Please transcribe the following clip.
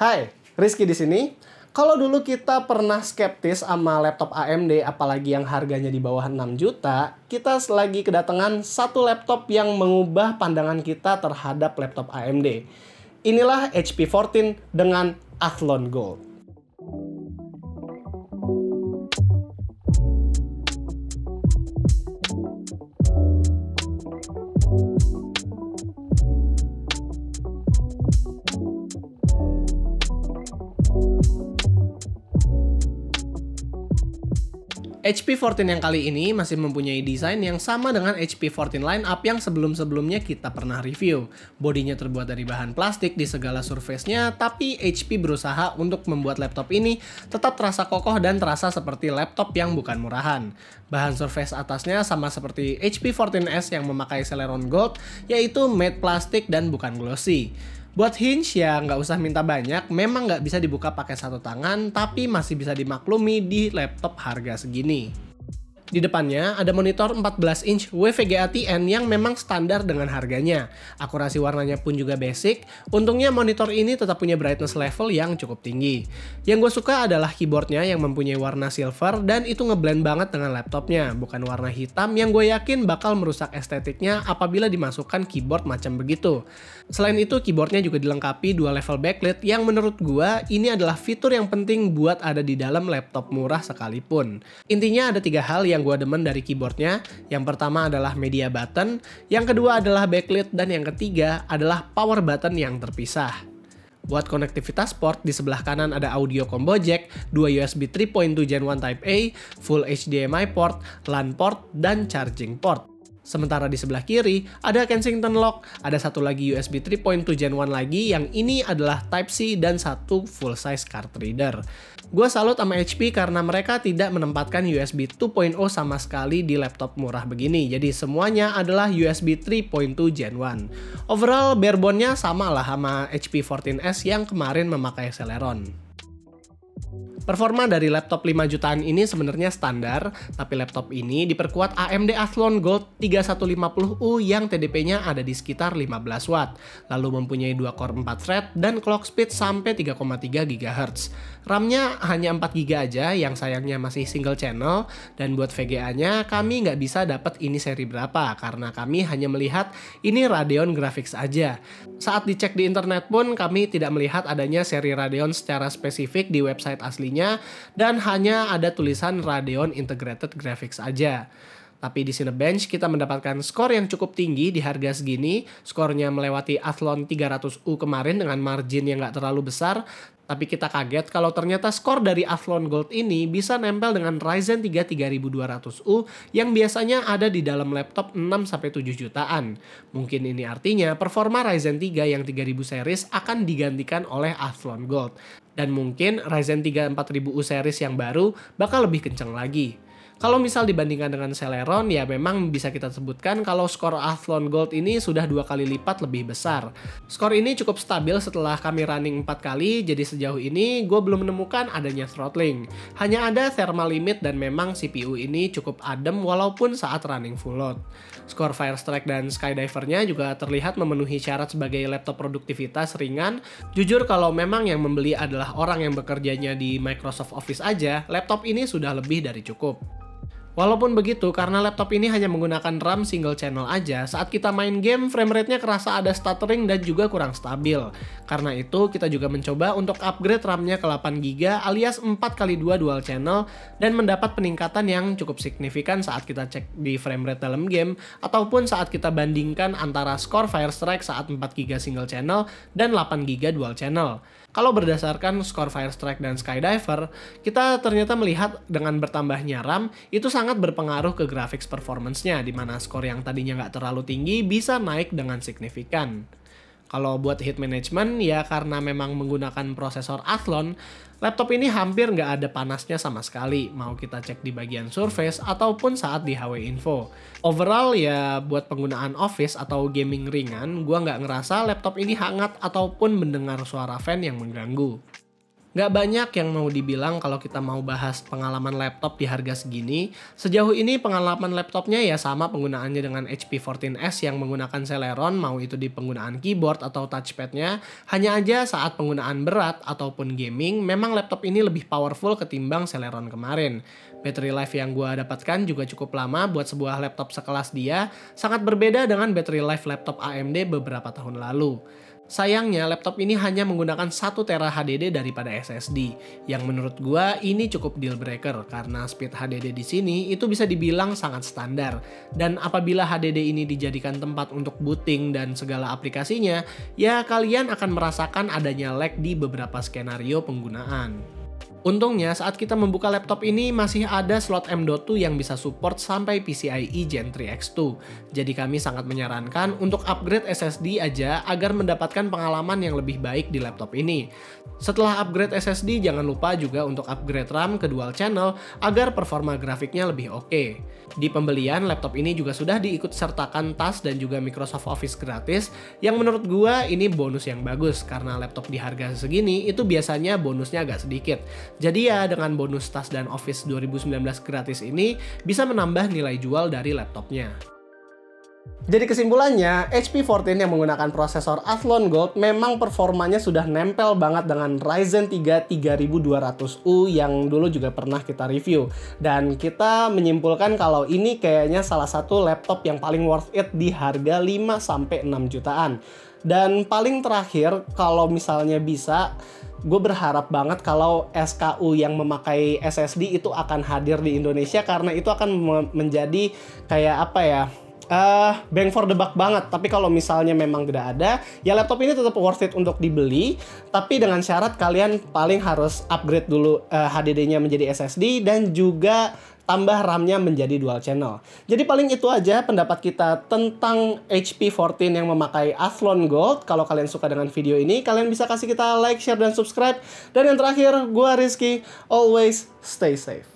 Hai, Rizky di sini. Kalau dulu kita pernah skeptis sama laptop AMD, apalagi yang harganya di bawah 6 juta, kita lagi kedatangan satu laptop yang mengubah pandangan kita terhadap laptop AMD. Inilah HP 14 dengan Athlon Gold. HP 14 yang kali ini masih mempunyai desain yang sama dengan HP 14 lineup yang sebelum-sebelumnya kita pernah review. Bodinya terbuat dari bahan plastik di segala surface-nya, tapi HP berusaha untuk membuat laptop ini tetap terasa kokoh dan terasa seperti laptop yang bukan murahan. Bahan surface atasnya sama seperti HP 14S yang memakai Celeron Gold, yaitu matte plastik dan bukan glossy. Buat hinge ya nggak usah minta banyak, memang nggak bisa dibuka pakai satu tangan, tapi masih bisa dimaklumi di laptop harga segini. Di depannya ada monitor 14 inch WVGA TN yang memang standar dengan harganya. Akurasi warnanya pun juga basic. Untungnya monitor ini tetap punya brightness level yang cukup tinggi. Yang gue suka adalah keyboardnya yang mempunyai warna silver dan itu ngeblend banget dengan laptopnya. Bukan warna hitam yang gue yakin bakal merusak estetiknya apabila dimasukkan keyboard macam begitu. Selain itu keyboardnya juga dilengkapi dua level backlit yang menurut gue ini adalah fitur yang penting buat ada di dalam laptop murah sekalipun. Intinya ada 3 hal yang gue demen dari keyboardnya. Yang pertama adalah media button, yang kedua adalah backlit, dan yang ketiga adalah power button yang terpisah. Buat konektivitas port, di sebelah kanan ada audio combo jack, 2 USB 3.2 Gen 1 Type A, full HDMI port, LAN port, dan charging port. Sementara di sebelah kiri ada Kensington lock, ada satu lagi USB 3.2 Gen 1 lagi yang ini adalah Type-C dan satu full size card reader. Gue salut sama HP karena mereka tidak menempatkan USB 2.0 sama sekali di laptop murah begini. Jadi semuanya adalah USB 3.2 Gen 1. Overall barebone-nya sama lah sama HP 14S yang kemarin memakai Celeron. Performa dari laptop 5 jutaan ini sebenarnya standar, tapi laptop ini diperkuat AMD Athlon Gold 3150U yang TDP-nya ada di sekitar 15 watt, lalu mempunyai 2 core 4 thread dan clock speed sampai 3,3 GHz. RAM-nya hanya 4 GB aja yang sayangnya masih single channel, dan buat VGA-nya kami nggak bisa dapat ini seri berapa karena kami hanya melihat ini Radeon Graphics aja. Saat dicek di internet pun kami tidak melihat adanya seri Radeon secara spesifik di website aslinya dan hanya ada tulisan Radeon Integrated Graphics aja. Tapi di Cinebench kita mendapatkan skor yang cukup tinggi di harga segini. Skornya melewati Athlon 300U kemarin dengan margin yang nggak terlalu besar. Tapi kita kaget kalau ternyata skor dari Athlon Gold ini bisa nempel dengan Ryzen 3 3200U yang biasanya ada di dalam laptop 6-7 jutaan. Mungkin ini artinya performa Ryzen 3 yang 3000 series akan digantikan oleh Athlon Gold. Dan mungkin Ryzen 3 4000U series yang baru bakal lebih kenceng lagi. Kalau misal dibandingkan dengan Celeron, ya memang bisa kita sebutkan kalau skor Athlon Gold ini sudah 2 kali lipat lebih besar. Skor ini cukup stabil setelah kami running 4 kali, jadi sejauh ini gue belum menemukan adanya throttling. Hanya ada thermal limit dan memang CPU ini cukup adem walaupun saat running full load. Skor Firestrike dan Skydiver-nya juga terlihat memenuhi syarat sebagai laptop produktivitas ringan. Jujur kalau memang yang membeli adalah orang yang bekerjanya di Microsoft Office aja, laptop ini sudah lebih dari cukup. Walaupun begitu, karena laptop ini hanya menggunakan RAM single channel aja, saat kita main game, frame rate-nya kerasa ada stuttering dan juga kurang stabil. Karena itu, kita juga mencoba untuk upgrade RAM-nya ke 8GB alias 4x2 dual channel dan mendapat peningkatan yang cukup signifikan saat kita cek di frame rate dalam game, ataupun saat kita bandingkan antara skor Firestrike saat 4GB single channel dan 8GB dual channel. Kalau berdasarkan skor Firestrike dan Skydiver, kita ternyata melihat dengan bertambahnya RAM, itu sangat berpengaruh ke graphics performance-nya, di mana skor yang tadinya nggak terlalu tinggi bisa naik dengan signifikan. Kalau buat heat management, ya karena memang menggunakan prosesor Athlon, laptop ini hampir nggak ada panasnya sama sekali, mau kita cek di bagian surface ataupun saat di HW Info. Overall ya buat penggunaan office atau gaming ringan, gua nggak ngerasa laptop ini hangat ataupun mendengar suara fan yang mengganggu. Nggak banyak yang mau dibilang kalau kita mau bahas pengalaman laptop di harga segini. Sejauh ini pengalaman laptopnya ya sama penggunaannya dengan HP 14S yang menggunakan Celeron, mau itu di penggunaan keyboard atau touchpadnya. Hanya aja saat penggunaan berat ataupun gaming, memang laptop ini lebih powerful ketimbang Celeron kemarin. Battery life yang gue dapatkan juga cukup lama buat sebuah laptop sekelas dia, sangat berbeda dengan battery life laptop AMD beberapa tahun lalu. Sayangnya laptop ini hanya menggunakan 1 TB HDD daripada SSD, yang menurut gua ini cukup deal breaker karena speed HDD di sini itu bisa dibilang sangat standar. Dan apabila HDD ini dijadikan tempat untuk booting dan segala aplikasinya, ya kalian akan merasakan adanya lag di beberapa skenario penggunaan. Untungnya saat kita membuka laptop ini masih ada slot M.2 yang bisa support sampai PCIe Gen 3 X2. Jadi kami sangat menyarankan untuk upgrade SSD aja agar mendapatkan pengalaman yang lebih baik di laptop ini. Setelah upgrade SSD jangan lupa juga untuk upgrade RAM ke dual channel agar performa grafiknya lebih oke. Di pembelian laptop ini juga sudah diikut sertakan tas dan juga Microsoft Office gratis yang menurut gua ini bonus yang bagus karena laptop di harga segini itu biasanya bonusnya agak sedikit. Jadi ya dengan bonus tas dan Office 2019 gratis ini bisa menambah nilai jual dari laptopnya. Jadi kesimpulannya, HP 14 yang menggunakan prosesor Athlon Gold memang performanya sudah nempel banget dengan Ryzen 3 3200U yang dulu juga pernah kita review. Dan kita menyimpulkan kalau ini kayaknya salah satu laptop yang paling worth it di harga 5-6 jutaan. Dan paling terakhir, kalau misalnya bisa, gue berharap banget kalau SKU yang memakai SSD itu akan hadir di Indonesia karena itu akan menjadi kayak apa ya, bang for the buck banget. Tapi kalau misalnya memang tidak ada, ya laptop ini tetap worth it untuk dibeli. Tapi dengan syarat kalian paling harus upgrade dulu HDD-nya menjadi SSD dan juga tambah RAM-nya menjadi dual channel. Jadi paling itu aja pendapat kita tentang HP 14 yang memakai Athlon Gold. Kalau kalian suka dengan video ini, kalian bisa kasih kita like, share, dan subscribe. Dan yang terakhir, gua Rizky, always stay safe.